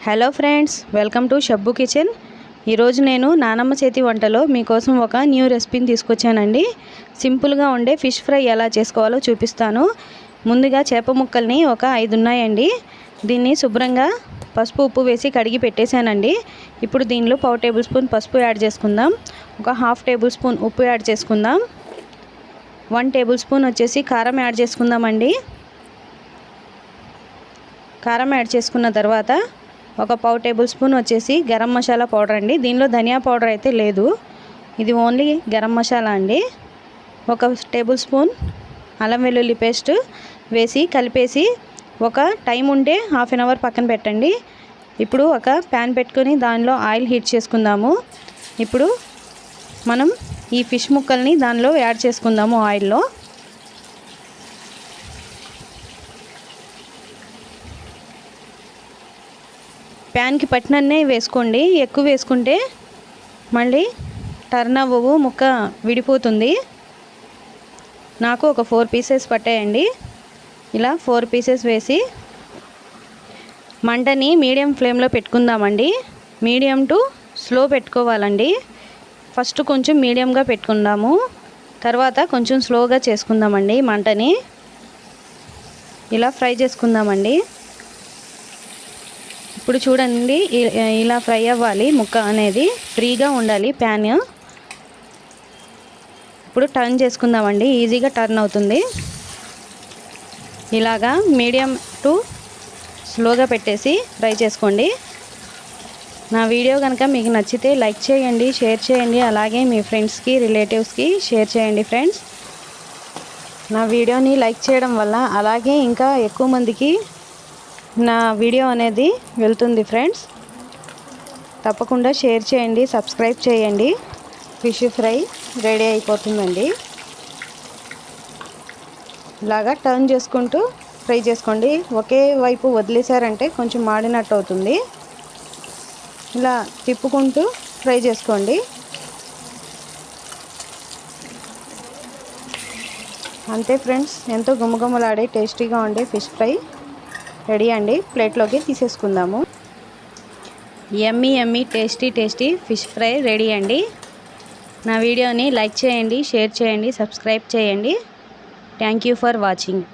Hello friends, welcome to Shabbu kitchen. ఈరోజు నేను నానమ్మ చేతి వంటలో మీకోసం ఒక న్యూ రెసిపీని తీసుకొచ్చానండి. సింపుల్గా ఉండే ఫిష్ ఫ్రై ఎలా చేసుకోవాలో చూపిస్తాను. ముందుగా చేప ముక్కల్ని ఒక 5 ఉన్నాయండి. దీన్ని శుభ్రంగా పసుపు ఉప్పు వేసి కడిగి పెట్టేశానండి. ఇప్పుడు దీనిలో 1/4 టేబుల్ స్పూన్ పసుపు యాడ్ చేసుకుందాం. ఒక 1/2 టేబుల్ స్పూన్ ఉప్పు యాడ్ చేసుకుందాం. 1 టేబుల్ స్పూన్ వచ్చేసి కారం యాడ్ చేసుకుందామండి. కారం యాడ్ చేసుకున్న తర్వాత ఒక 1/4 టేబుల్ స్పూన్ వచ్చేసి గరం మసాలా పౌడర్ అండి. దీనిలో ధనియా పౌడర్ అయితే లేదు, ఇది ఓన్లీ గరం మసాలా అండి. 1 టేబుల్ స్పూన్ అల్లం వెల్లుల్లి పేస్ట్ వేసి కలిపేసి ఒక టైం ఉంటే 1/2 అవర్ పక్కన పెట్టండి. ఇప్పుడు ఒక ప్యాన్ పెట్టుకొని దానిలో ఆయిల్ హీట్ చేసుకుందాము. ఇప్పుడు మనం ఈ ఫిష్ ముక్కల్ని దానిలో యాడ్ చేసుకుందాము. ఆయిల్లో ప్యాన్కి పట్టినన్నే వేసుకోండి. ఎక్కువ వేసుకుంటే మళ్ళీ టర్న్ అవ్వవు, ముక్క విడిపోతుంది. నాకు ఒక 4 పీసెస్ పట్టాయండి. ఇలా 4 పీసెస్ వేసి మంటని మీడియం ఫ్లేమ్లో పెట్టుకుందామండి. మీడియం టు స్లో పెట్టుకోవాలండి. ఫస్ట్ కొంచెం మీడియంగా పెట్టుకుందాము, తర్వాత కొంచెం స్లోగా చేసుకుందామండి. మంటని ఇలా ఫ్రై చేసుకుందామండి. ఇప్పుడు చూడండి, ఇలా ఫ్రై అవ్వాలి. ముక్క అనేది ఫ్రీగా ఉండాలి ప్యాన్. ఇప్పుడు టర్న్ చేసుకుందామండి. ఈజీగా టర్న్ అవుతుంది. ఇలాగా మీడియం టు స్లోగా పెట్టేసి ఫ్రై చేసుకోండి. నా వీడియో కనుక మీకు నచ్చితే లైక్ చేయండి, షేర్ చేయండి, అలాగే మీ ఫ్రెండ్స్కి రిలేటివ్స్కి షేర్ చేయండి. ఫ్రెండ్స్, నా వీడియోని లైక్ చేయడం వల్ల అలాగే ఇంకా ఎక్కువ మందికి నా వీడియో అనేది వెళ్తుంది. ఫ్రెండ్స్, తప్పకుండా షేర్ చేయండి, సబ్స్క్రైబ్ చేయండి. ఫిష్ ఫ్రై రెడీ అయిపోతుందండి. ఇలాగా టర్న్ చేసుకుంటూ ఫ్రై చేసుకోండి. ఒకే వైపు వదిలేసారంటే కొంచెం మాడినట్టు అవుతుంది. ఇలా తిప్పుకుంటూ ఫ్రై చేసుకోండి. అంతే ఫ్రెండ్స్, ఎంతో గుమగుమలాడే టేస్టీగా ఉండే ఫిష్ ఫ్రై రెడీ అండి. ప్లేట్లోకి తీసేసుకుందాము. Yummy yummy tasty fish fry ready అండి. నా వీడియోని లైక్ చేయండి, షేర్ చేయండి, సబ్స్క్రైబ్ చేయండి. Thank you for watching.